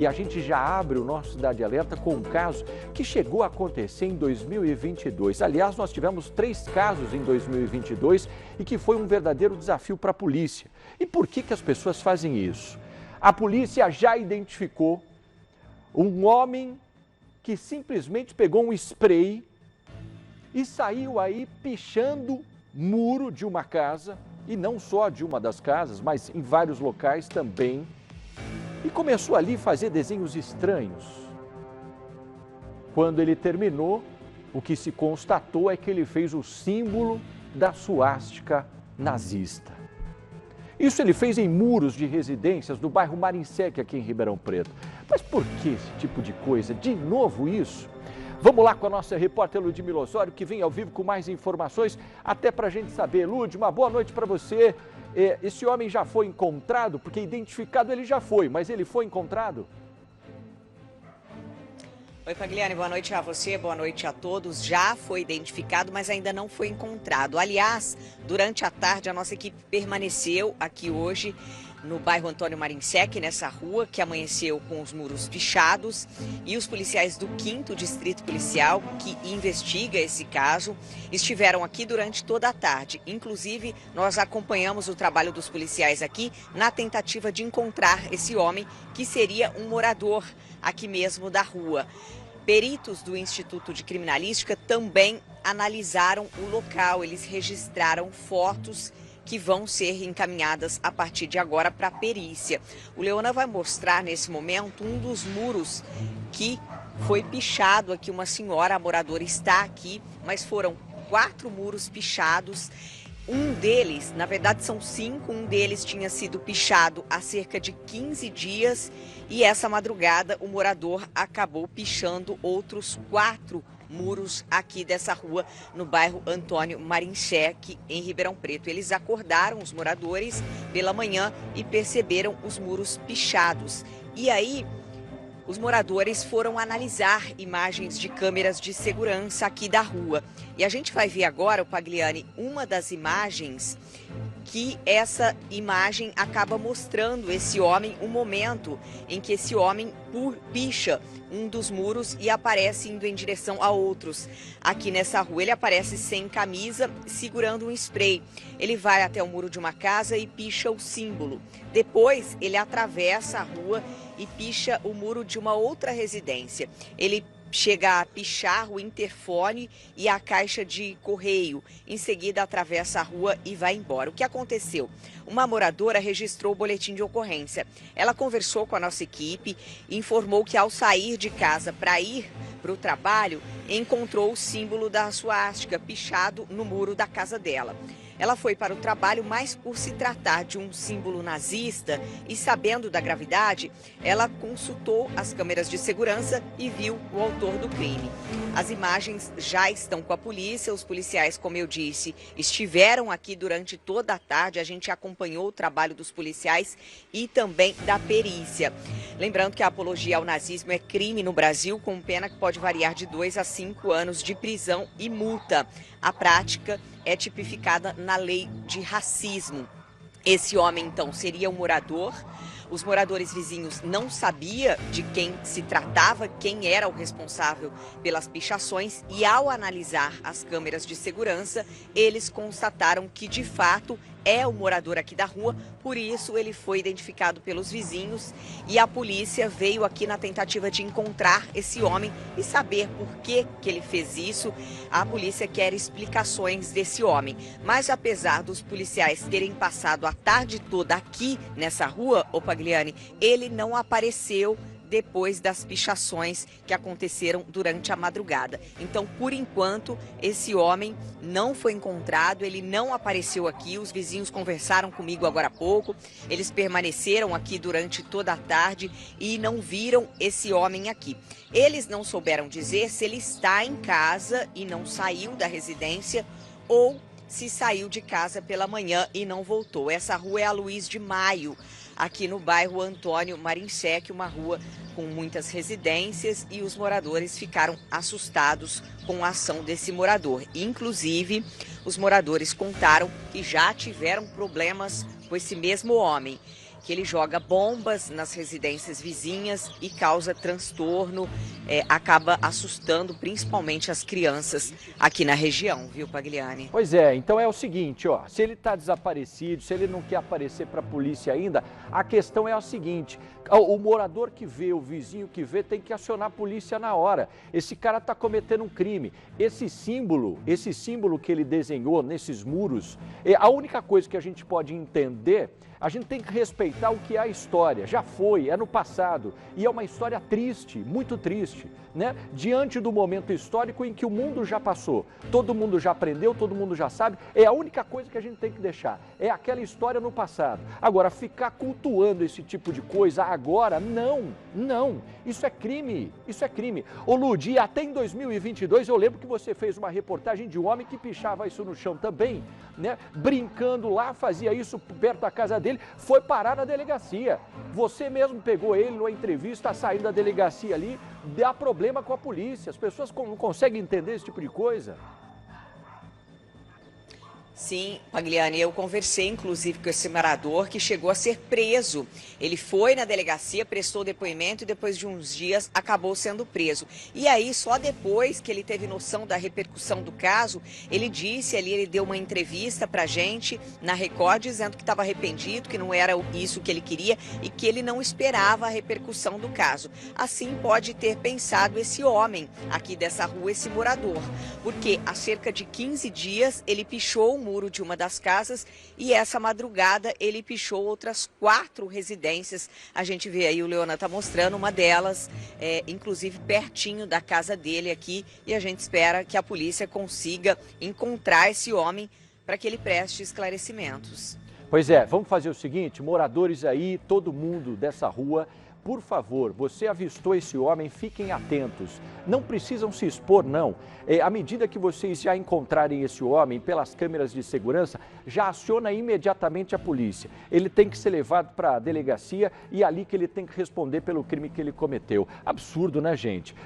E a gente já abre o nosso Cidade Alerta com um caso que chegou a acontecer em 2022. Aliás, nós tivemos 3 casos em 2022 e que foi um verdadeiro desafio para a polícia. E por que as pessoas fazem isso? A polícia já identificou um homem que simplesmente pegou um spray e saiu aí pichando muro de uma casa, e não só de uma das casas, mas em vários locais também. E começou ali a fazer desenhos estranhos. Quando ele terminou, o que se constatou é que ele fez o símbolo da suástica nazista. Isso ele fez em muros de residências do bairro Marinsec, aqui em Ribeirão Preto. Mas por que esse tipo de coisa? De novo isso? Vamos lá com a nossa repórter Ludmila Osório, que vem ao vivo com mais informações, até para a gente saber. Lud, uma boa noite para você. Esse homem já foi encontrado? Porque identificado ele já foi, mas ele foi encontrado? Oi, Pagliani, boa noite a você, boa noite a todos. Já foi identificado, mas ainda não foi encontrado. Aliás, durante a tarde, a nossa equipe permaneceu aqui hoje no bairro Antônio Marinsec, nessa rua que amanheceu com os muros pichados, e os policiais do 5º Distrito Policial, que investiga esse caso, estiveram aqui durante toda a tarde. Inclusive, nós acompanhamos o trabalho dos policiais aqui na tentativa de encontrar esse homem, que seria um morador aqui mesmo da rua. Peritos do Instituto de Criminalística também analisaram o local, eles registraram fotos que vão ser encaminhadas a partir de agora para a perícia. O Leona vai mostrar nesse momento um dos muros que foi pichado aqui. Uma senhora, a moradora, está aqui, mas foram 4 muros pichados. Um deles, na verdade são 5, um deles tinha sido pichado há cerca de 15 dias e essa madrugada o morador acabou pichando outros 4 muros aqui dessa rua no bairro Antônio Marinsec, em Ribeirão Preto. Eles acordaram os moradores pela manhã e perceberam os muros pichados. E aí, os moradores foram analisar imagens de câmeras de segurança aqui da rua. E a gente vai ver agora, Pagliani, uma das imagens que essa imagem acaba mostrando esse homem, um momento em que esse homem picha um dos muros e aparece indo em direção a outros. Aqui nessa rua ele aparece sem camisa, segurando um spray. Ele vai até o muro de uma casa e picha o símbolo. Depois ele atravessa a rua e picha o muro de uma outra residência. Ele chega a pichar o interfone e a caixa de correio. Em seguida, atravessa a rua e vai embora. O que aconteceu? Uma moradora registrou o boletim de ocorrência. Ela conversou com a nossa equipe e informou que, ao sair de casa para ir para o trabalho, encontrou o símbolo da suástica pichado no muro da casa dela. Ela foi para o trabalho, mas por se tratar de um símbolo nazista e sabendo da gravidade, ela consultou as câmeras de segurança e viu o autor do crime. As imagens já estão com a polícia, os policiais, como eu disse, estiveram aqui durante toda a tarde, a gente acompanhou o trabalho dos policiais e também da perícia. Lembrando que a apologia ao nazismo é crime no Brasil, com pena que pode variar de 2 a 5 anos de prisão e multa. A prática é tipificada na lei de racismo. Esse homem, então, seria um morador. Os moradores vizinhos não sabiam de quem se tratava, quem era o responsável pelas pichações, e ao analisar as câmeras de segurança, eles constataram que, de fato, é o morador aqui da rua, por isso ele foi identificado pelos vizinhos e a polícia veio aqui na tentativa de encontrar esse homem e saber por que ele fez isso. A polícia quer explicações desse homem, mas apesar dos policiais terem passado a tarde toda aqui nessa rua, ô Pagliani, ele não apareceu depois das pichações que aconteceram durante a madrugada. Então, por enquanto, esse homem não foi encontrado, ele não apareceu aqui. Os vizinhos conversaram comigo agora há pouco, eles permaneceram aqui durante toda a tarde e não viram esse homem aqui. Eles não souberam dizer se ele está em casa e não saiu da residência ou se saiu de casa pela manhã e não voltou. Essa rua é a Luiz de Maio, aqui no bairro Antônio Marinsec, uma rua com muitas residências, e os moradores ficaram assustados com a ação desse morador. Inclusive, os moradores contaram que já tiveram problemas com esse mesmo homem. que ele joga bombas nas residências vizinhas e causa transtorno, acaba assustando principalmente as crianças aqui na região, viu, Pagliani? Pois é, então é o seguinte, ó, se ele está desaparecido, se ele não quer aparecer para a polícia ainda, a questão é a seguinte, o morador que vê, o vizinho que vê, tem que acionar a polícia na hora. Esse cara está cometendo um crime. Esse símbolo que ele desenhou nesses muros, a única coisa que a gente pode entender, a gente tem que respeitar o que é a história. Já foi, é no passado. E é uma história triste, muito triste, né? Diante do momento histórico em que o mundo já passou. Todo mundo já aprendeu, todo mundo já sabe. É a única coisa que a gente tem que deixar. É aquela história no passado. Agora, ficar cultuando esse tipo de coisa agora, não. Isso é crime, isso é crime. Ô Ludi, até em 2022 eu lembro que você fez uma reportagem de um homem que pichava isso no chão também, né? Brincando lá, fazia isso perto da casa dele, foi parar na delegacia. Você mesmo pegou ele numa entrevista, saindo da delegacia ali, dá problema com a polícia. As pessoas não conseguem entender esse tipo de coisa. Sim, Pagliani, eu conversei inclusive com esse morador que chegou a ser preso. Ele foi na delegacia, prestou depoimento e depois de uns dias acabou sendo preso. E aí, só depois que ele teve noção da repercussão do caso, ele disse ali, ele deu uma entrevista pra gente na Record dizendo que estava arrependido, que não era isso que ele queria e que ele não esperava a repercussão do caso. Assim pode ter pensado esse homem aqui dessa rua, esse morador, porque há cerca de 15 dias ele pichou o muro de uma das casas e essa madrugada ele pichou outras 4 residências. A gente vê aí, o Leona está mostrando uma delas, inclusive pertinho da casa dele aqui, e a gente espera que a polícia consiga encontrar esse homem para que ele preste esclarecimentos. Pois é, vamos fazer o seguinte, moradores aí, todo mundo dessa rua, por favor, você avistou esse homem, fiquem atentos. Não precisam se expor, não. À medida que vocês já encontrarem esse homem pelas câmeras de segurança, já aciona imediatamente a polícia. Ele tem que ser levado para a delegacia e é ali que ele tem que responder pelo crime que ele cometeu. Absurdo, né, gente?